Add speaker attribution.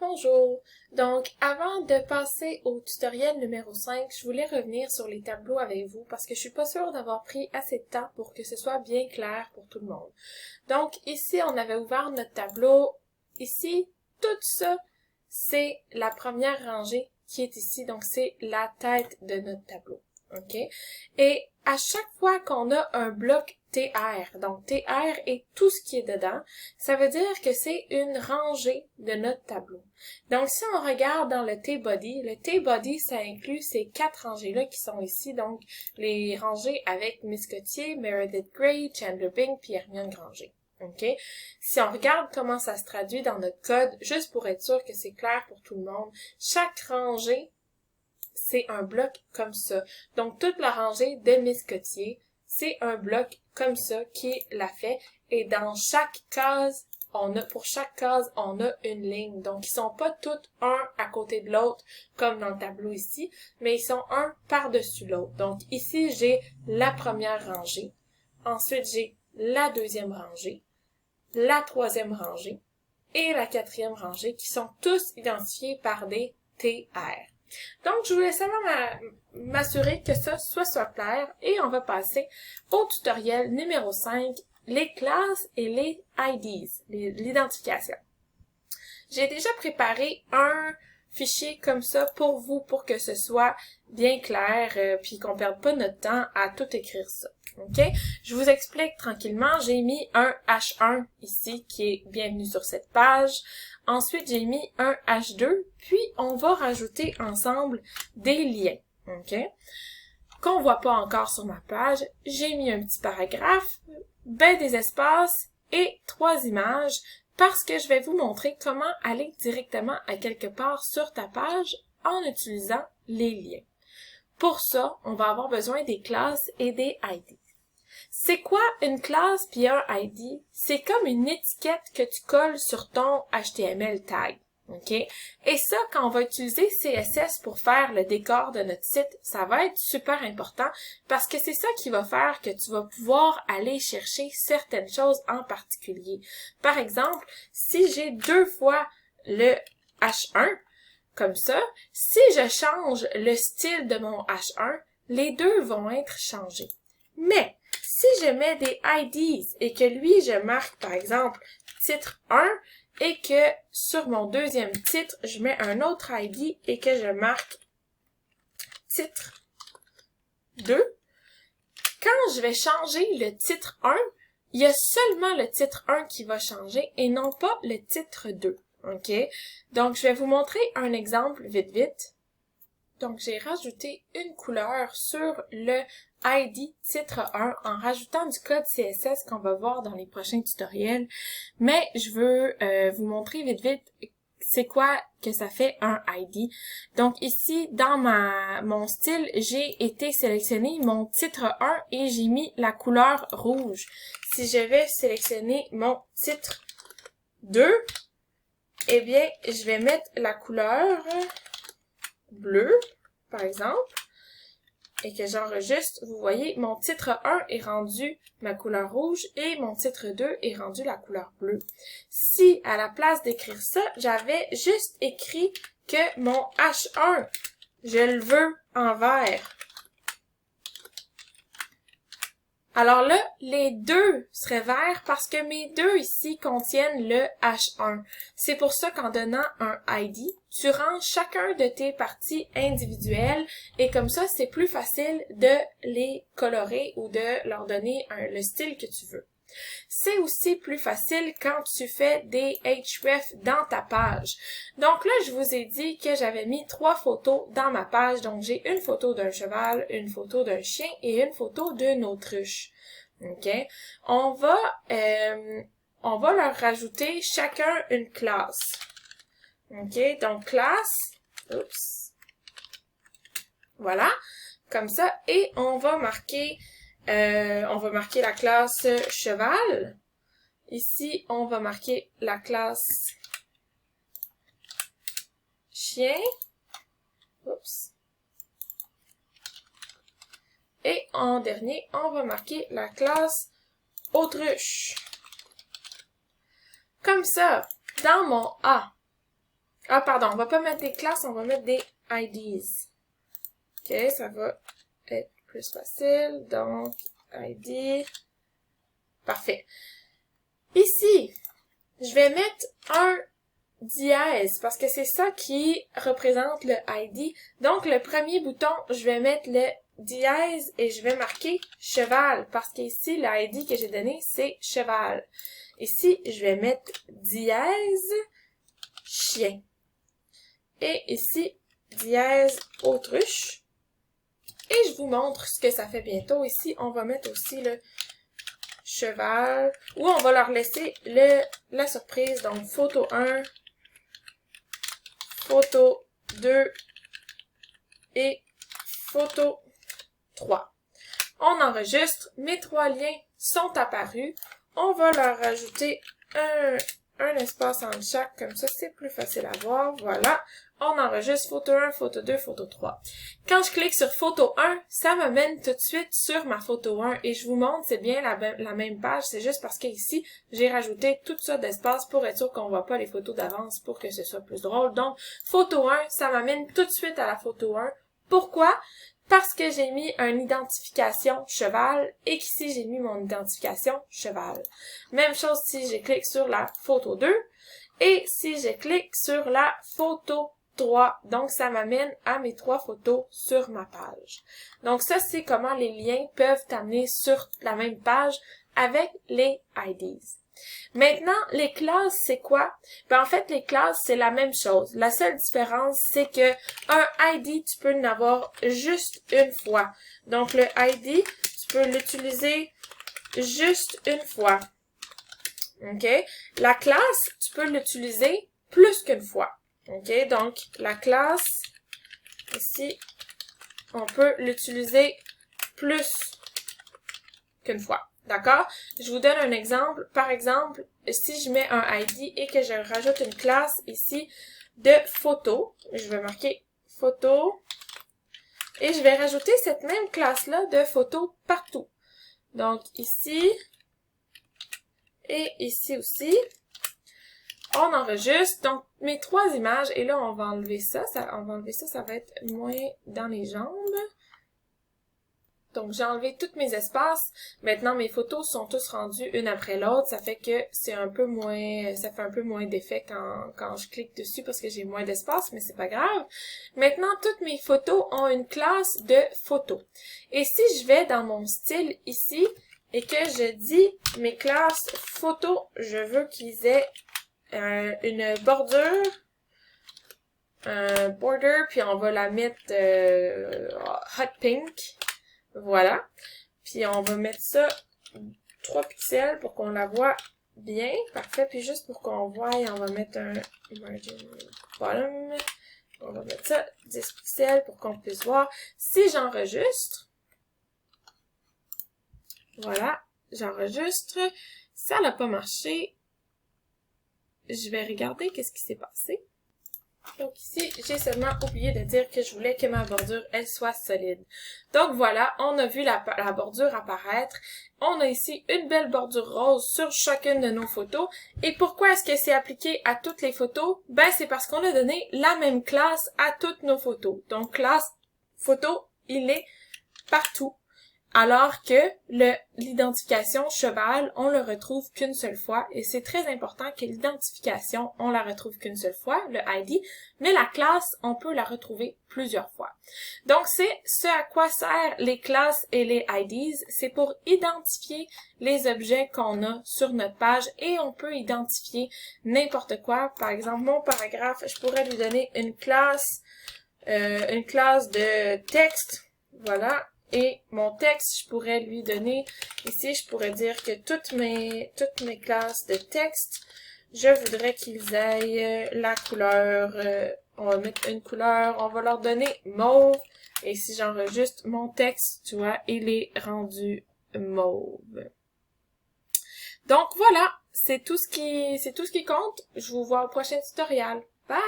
Speaker 1: Bonjour! Donc, avant de passer au tutoriel numéro 5, je voulais revenir sur les tableaux avec vous parce que je suis pas sûre d'avoir pris assez de temps pour que ce soit bien clair pour tout le monde. Donc, ici, on avait ouvert notre tableau. Ici, tout ça, c'est la première rangée qui est ici. Donc, c'est la tête de notre tableau. OK? Et à chaque fois qu'on a un bloc TR, donc TR est tout ce qui est dedans, ça veut dire que c'est une rangée de notre tableau. Donc, si on regarde dans le T-body, le T-body, ça inclut ces 4 rangées-là qui sont ici, donc les rangées avec Miss Cotier, Meredith Grey, Chandler Bing, puis Hermione Granger. OK? Si on regarde comment ça se traduit dans notre code, juste pour être sûr que c'est clair pour tout le monde, chaque rangée, c'est un bloc comme ça. Donc, toute la rangée de Miss Cotier, c'est un bloc comme ça qui l'a fait. Et dans chaque case, pour chaque case, on a une ligne. Donc, ils sont pas toutes un à côté de l'autre, comme dans le tableau ici, mais ils sont un par-dessus l'autre. Donc, ici, j'ai la première rangée. Ensuite, j'ai la deuxième rangée, la troisième rangée et la quatrième rangée qui sont tous identifiés par des TR. Donc, je voulais seulement m'assurer que ça soit clair et on va passer au tutoriel numéro 5, les classes et les IDs, l'identification. J'ai déjà préparé un fichier comme ça pour vous, pour que ce soit bien clair, puis qu'on perde pas notre temps à tout écrire ça. OK? Je vous explique tranquillement. J'ai mis un H1 ici qui est bienvenu sur cette page. Ensuite, j'ai mis un H2, puis on va rajouter ensemble des liens. OK? Qu'on voit pas encore sur ma page, j'ai mis un petit paragraphe, des espaces et 3 images parce que je vais vous montrer comment aller directement à quelque part sur ta page en utilisant les liens. Pour ça, on va avoir besoin des classes et des ID. C'est quoi une classe puis un ID? C'est comme une étiquette que tu colles sur ton HTML tag. OK? Et ça, quand on va utiliser CSS pour faire le décor de notre site, ça va être super important parce que c'est ça qui va faire que tu vas pouvoir aller chercher certaines choses en particulier. Par exemple, si j'ai 2 fois le H1, comme ça, si je change le style de mon H1, les deux vont être changés. Mais, si je mets des IDs et que lui, je marque, par exemple, titre 1 et que sur mon deuxième titre, je mets un autre ID et que je marque titre 2, quand je vais changer le titre 1, il y a seulement le titre 1 qui va changer et non pas le titre 2. OK? Donc, je vais vous montrer un exemple vite. Donc, j'ai rajouté une couleur sur le ID titre 1 en rajoutant du code CSS qu'on va voir dans les prochains tutoriels. Mais je veux vous montrer vite c'est quoi que ça fait un ID. Donc ici, dans mon style, j'ai été sélectionner mon titre 1 et j'ai mis la couleur rouge. Si je vais sélectionner mon titre 2, eh bien, je vais mettre la couleur bleu, par exemple, et que j'enregistre, vous voyez, mon titre 1 est rendu ma couleur rouge et mon titre 2 est rendu la couleur bleue. Si, à la place d'écrire ça, j'avais juste écrit que mon H1, je le veux en vert. Alors là, les deux seraient verts parce que mes deux ici contiennent le H1. C'est pour ça qu'en donnant un ID, tu ranges chacun de tes parties individuelles et comme ça, c'est plus facile de les colorer ou de leur donner le style que tu veux. C'est aussi plus facile quand tu fais des href dans ta page. Donc là, je vous ai dit que j'avais mis 3 photos dans ma page. Donc j'ai une photo d'un cheval, une photo d'un chien et une photo d'une autruche. OK? On va leur rajouter chacun une classe. OK? Donc classe, oups. Voilà, comme ça. Et on va marquer la classe cheval. Ici, on va marquer la classe chien. Oups. Et en dernier, on va marquer la classe autruche. Comme ça, dans mon A, Ah, pardon, on va pas mettre des classes, on va mettre des IDs. OK, ça va être plus facile. Donc, ID. Parfait. Ici, je vais mettre un dièse parce que c'est ça qui représente le ID. Donc, le premier bouton, je vais mettre le dièse et je vais marquer cheval parce qu'ici, le ID que j'ai donné, c'est cheval. Ici, je vais mettre dièse chien. Et ici, dièse autruche. Et je vous montre ce que ça fait bientôt. Ici, on va mettre aussi le cheval, ou on va leur laisser la surprise. Donc, photo 1, photo 2 et photo 3. On enregistre, mes 3 liens sont apparus. On va leur rajouter un espace entre chaque, comme ça c'est plus facile à voir. Voilà, on enregistre photo 1, photo 2, photo 3. Quand je clique sur photo 1, ça me mène tout de suite sur ma photo 1 et je vous montre, c'est bien la même page, c'est juste parce qu'ici, j'ai rajouté tout ça d'espace pour être sûr qu'on voit pas les photos d'avance pour que ce soit plus drôle. Donc, photo 1, ça m'amène tout de suite à la photo 1. Pourquoi? Parce que j'ai mis une identification cheval et qu'ici j'ai mis mon identification cheval. Même chose si je clique sur la photo 2 et si je clique sur la photo 3. Donc ça m'amène à mes 3 photos sur ma page. Donc ça c'est comment les liens peuvent t'amener sur la même page avec les IDs. Maintenant, les classes, c'est quoi? Ben, en fait, les classes, c'est la même chose. La seule différence, c'est que un ID, tu peux l'avoir juste une fois. Donc, le ID, tu peux l'utiliser juste une fois. OK? La classe, tu peux l'utiliser plus qu'une fois. OK? Donc, la classe, ici, on peut l'utiliser plus qu'une fois. D'accord? Je vous donne un exemple. Par exemple, si je mets un ID et que je rajoute une classe ici de photo, je vais marquer photo et je vais rajouter cette même classe-là de photo partout. Donc ici et ici aussi. On enregistre donc mes 3 images et là on va enlever ça. On va enlever ça, ça va être moins dans les jambes. Donc, j'ai enlevé tous mes espaces. Maintenant, mes photos sont tous rendues une après l'autre. Ça fait que c'est un peu moins, ça fait un peu moins d'effet quand je clique dessus parce que j'ai moins d'espace, mais c'est pas grave. Maintenant, toutes mes photos ont une classe de photos. Et si je vais dans mon style ici et que je dis mes classes photos, je veux qu'ils aient une bordure, un border, puis on va la mettre hot pink. Voilà. Puis on va mettre ça 3 pixels pour qu'on la voit bien. Parfait. Puis juste pour qu'on voie, on va mettre un margin bottom. On va mettre ça 10 pixels pour qu'on puisse voir. Si j'enregistre, voilà, j'enregistre. Ça n'a pas marché. Je vais regarder qu'est-ce qui s'est passé. Donc ici, j'ai seulement oublié de dire que je voulais que ma bordure, elle soit solide. Donc voilà, on a vu la bordure apparaître. On a ici une belle bordure rose sur chacune de nos photos. Et pourquoi est-ce que c'est appliqué à toutes les photos? Ben, c'est parce qu'on a donné la même classe à toutes nos photos. Donc classe photo, il est partout. Alors que l'identification cheval, on le retrouve qu'une seule fois. Et c'est très important que l'identification, on la retrouve qu'une seule fois, le ID. Mais la classe, on peut la retrouver plusieurs fois. Donc, c'est ce à quoi servent les classes et les IDs. C'est pour identifier les objets qu'on a sur notre page. Et on peut identifier n'importe quoi. Par exemple, mon paragraphe, je pourrais lui donner une classe de texte. Voilà. Et mon texte, je pourrais lui donner, ici, je pourrais dire que toutes mes classes de texte, je voudrais qu'ils aient la couleur, on va mettre une couleur, on va leur donner mauve. Et si j'enregistre mon texte, tu vois, il est rendu mauve. Donc voilà, c'est tout ce qui compte. Je vous vois au prochain tutoriel. Bye!